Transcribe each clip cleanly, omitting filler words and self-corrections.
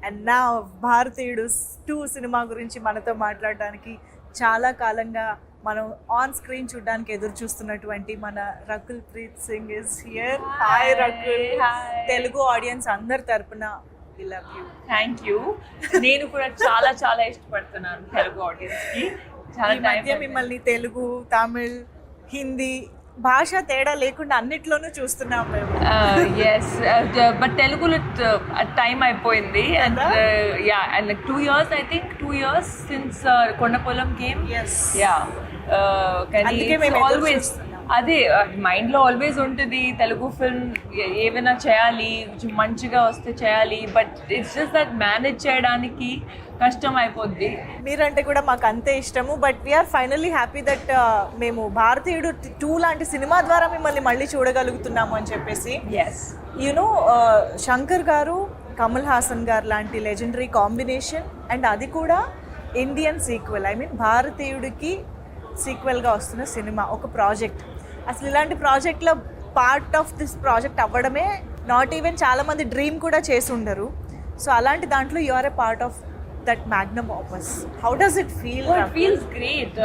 And నా భారతీయుడు 2 cinema గురించి మనతో మాట్లాడడానికి చాలా కాలంగా మనం ఆన్ స్క్రీన్ చూడడానికి ఎదురు చూస్తున్నటువంటి మన Rakul Preet Singh is here. Hi Rakul. Telugu audience అందరి తరపున we love you. Thank you. నేను కూడా చాలా చాలా ఇష్టపడుతున్నాను తెలుగు ఆడియన్స్ కి. చాలా ఈ మధ్య మిమ్మల్ని తెలుగు, తమిళ్, హిందీ భాష తేడా లేకుండా అన్నిట్లోనూ చూస్తున్నాం మేము. ఎస్, బట్ తెలుగులో టైం అయిపోయింది. And yeah, and 2 years, I think 2 years since Kondapolam came. Yes. Yeah, కానీ అందుకే మేము ఎదురు ఆల్వేస్ చూస్తున్నాం. అదే మైండ్లో ఆల్వేస్ ఉంటుంది తెలుగు ఫిల్మ్ ఏమైనా చేయాలి, మంచిగా వస్తే చేయాలి, but it's just that manage చేయడానికి కష్టం అయిపోద్ది. మీరంటే కూడా మాకు అంతే ఇష్టము. But we are finally happy that మేము భారతీయుడు 2 లాంటి సినిమా ద్వారా మిమ్మల్ని మళ్ళీ చూడగలుగుతున్నాము అని చెప్పేసి. ఎస్, యూనో శంకర్ గారు, కమల్ హాసన్ గారు లాంటి లెజెండరీ కాంబినేషన్, అండ్ అది కూడా ఇండియన్ సీక్వెల్. ఐ మీన్ భారతీయుడికి సీక్వెల్గా వస్తున్న సినిమా, ఒక ప్రాజెక్ట్. అసలు ఇలాంటి ప్రాజెక్ట్లో పార్ట్ ఆఫ్ దిస్ ప్రాజెక్ట్ అవ్వడమే నాట్ ఈవెన్ చాలామంది డ్రీమ్ కూడా చేసి ఉండరు. సో అలాంటి దాంట్లో you are a part of that magnum opus. How does it feel? It feels great.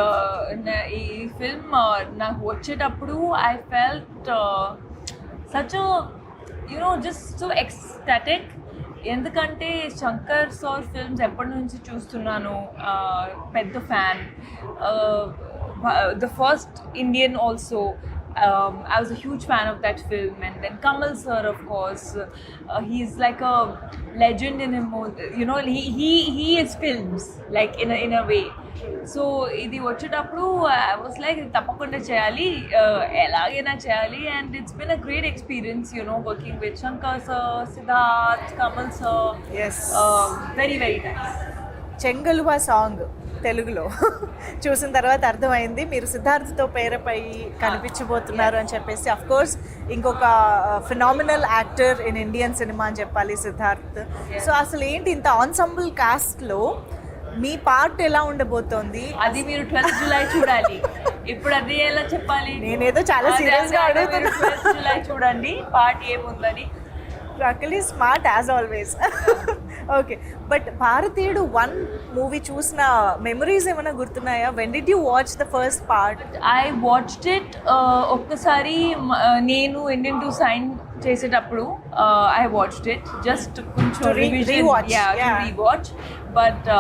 ఈ ఫిల్మ్ నాకు వచ్చేటప్పుడు I felt such just so ecstatic. ఎందుకంటే శంకర్ సార్ ఫిల్మ్స్ ఎప్పటి నుంచి చూస్తున్నాను, పెద్ద fan. The first Indian also, I was a huge fan of that film. And then Kamal sir, of course, he's like a legend in him. He is films, like in a way. So ఇది వచ్చేటప్పుడు I was like తప్పకుండా చేయాలి, ఎలాగైనా చేయాలి. And it's been a great experience, working with Shankar sir, Siddharth, Kamal sir. Yes. Very very nice. Chengaluva song తెలుగులో చూసిన తర్వాత అర్థమైంది మీరు సిద్ధార్థ్తో పేరపై కనిపించబోతున్నారు అని చెప్పేసి. అఫ్ కోర్స్ ఇంకొక phenomenal actor in Indian cinema అని చెప్పాలి సిద్ధార్థ్. సో అసలు ఏంటి ఇంత ఆన్సంబుల్ కాస్ట్లో మీ పార్ట్ ఎలా ఉండబోతోంది? అది మీరు 12th July చూడాలి. ఇప్పుడు అది ఎలా చెప్పాలి? నేనేదో చాలా సీరియస్గా అడుగుతున్నా. 12th July చూడండి పార్ట్ ఏముందని. Rakul is smart as always. Okay, but Bharateeyudu 1 movie చూసిన మెమరీస్ ఏమైనా గుర్తున్నాయా? When did you watch the first part? I watched it ఒక్కసారి నేను ఇండియన్ 2 సైన్ చేసేటప్పుడు ఐ వాచ్డ్ ఇట్ జస్ట్ కొంచెం రీవాచ్. బట్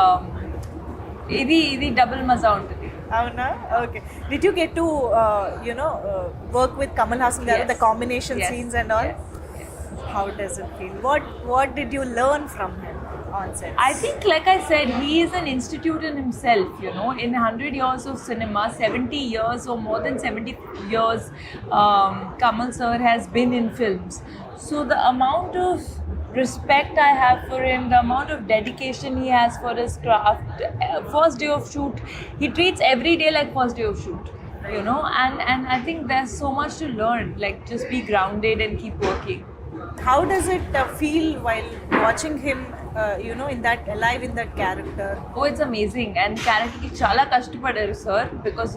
ఇది డబుల్ మజా ఉంటుంది. అవునా? Okay. Did you get to work with Kamal Haasan garu, the combination scenes and all? How does it feel? What did you learn from him on set? I think, like I said, he is an institute in himself. In 100 years of cinema, 70 years or more than 70 years, Kamal sir has been in films. So the amount of respect I have for him, the amount of dedication he has for his craft. First day of shoot, he treats every day like first day of shoot. And I think there's so much to learn. Like, just be grounded and keep working. How does it feel while watching him, in that alive in that character? Oh, it's amazing. And character ki chala kashtapadaru sir, because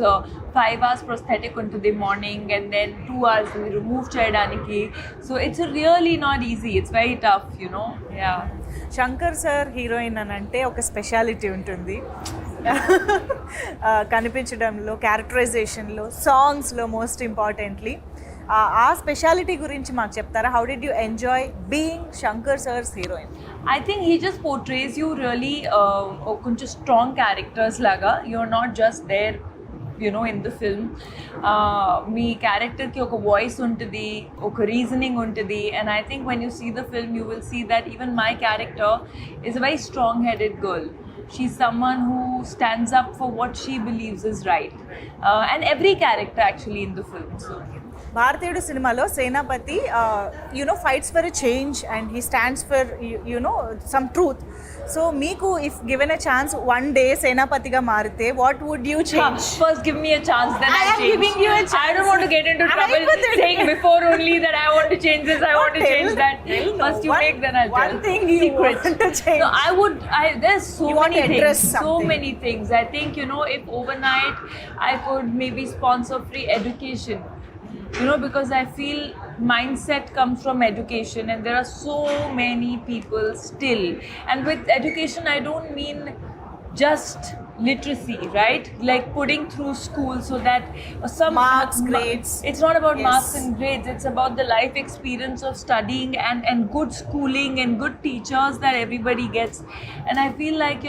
5 hours prosthetic untadi morning and then 2 hours remove cheyadaniki. So it's really not easy. It's very tough, Yeah. Shankar sir heroine అని అంటే ఒక speciality ఉంటుంది. కనిపించడంలో, క్యారెక్టరైజేషన్లో, సాంగ్స్లో most importantly. ఆ speciality గురించి మాకు చెప్తారా? How did you enjoy being Shankar sir's heroine? I think he just portrays you really కొంచెం స్ట్రాంగ్ క్యారెక్టర్స్ లాగా. You're not just there, in the film. మీ క్యారెక్టర్కి ఒక వాయిస్ ఉంటుంది, ఒక రీజనింగ్ ఉంటుంది. And I think when you see the film, you will see that even my character is a very strong-headed girl. She's someone who stands up for what she believes is right. And every character actually in the film. So Bharateeyudu సినిమాలో Senapathi fights for a change and he stands for some truth. So మీకు if given a chance one day సేనాపతిగా మారితే what would you change? First give me a chance, then I I'll am change. giving you a chance. I don't want to get into trouble saying before only that I want to change this, I want to change that. First you make, then I'll tell. One thing you Secret. want to change. No, there's so You want many to address things. So something. many things. I think, if overnight I could maybe sponsor free education. Because I feel mindset comes from education, and there are so many people still. And with education, I don't mean just literacy, right? Like putting through school so that some Marks, grades. It's not about Yes. marks and grades. It's about the life experience of studying and good schooling and good teachers that everybody gets. And I feel like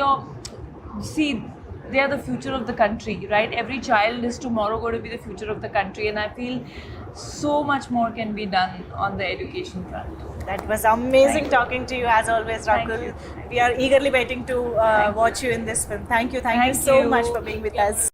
see, they are the future of the country, right? Every child is tomorrow going to be the future of the country, and I feel so much more can be done on the education front. That was amazing Thank you. talking to you as always, Thank Rakul. you. We are eagerly waiting to watch you in this film. Thank you Thank so you. much for being with us.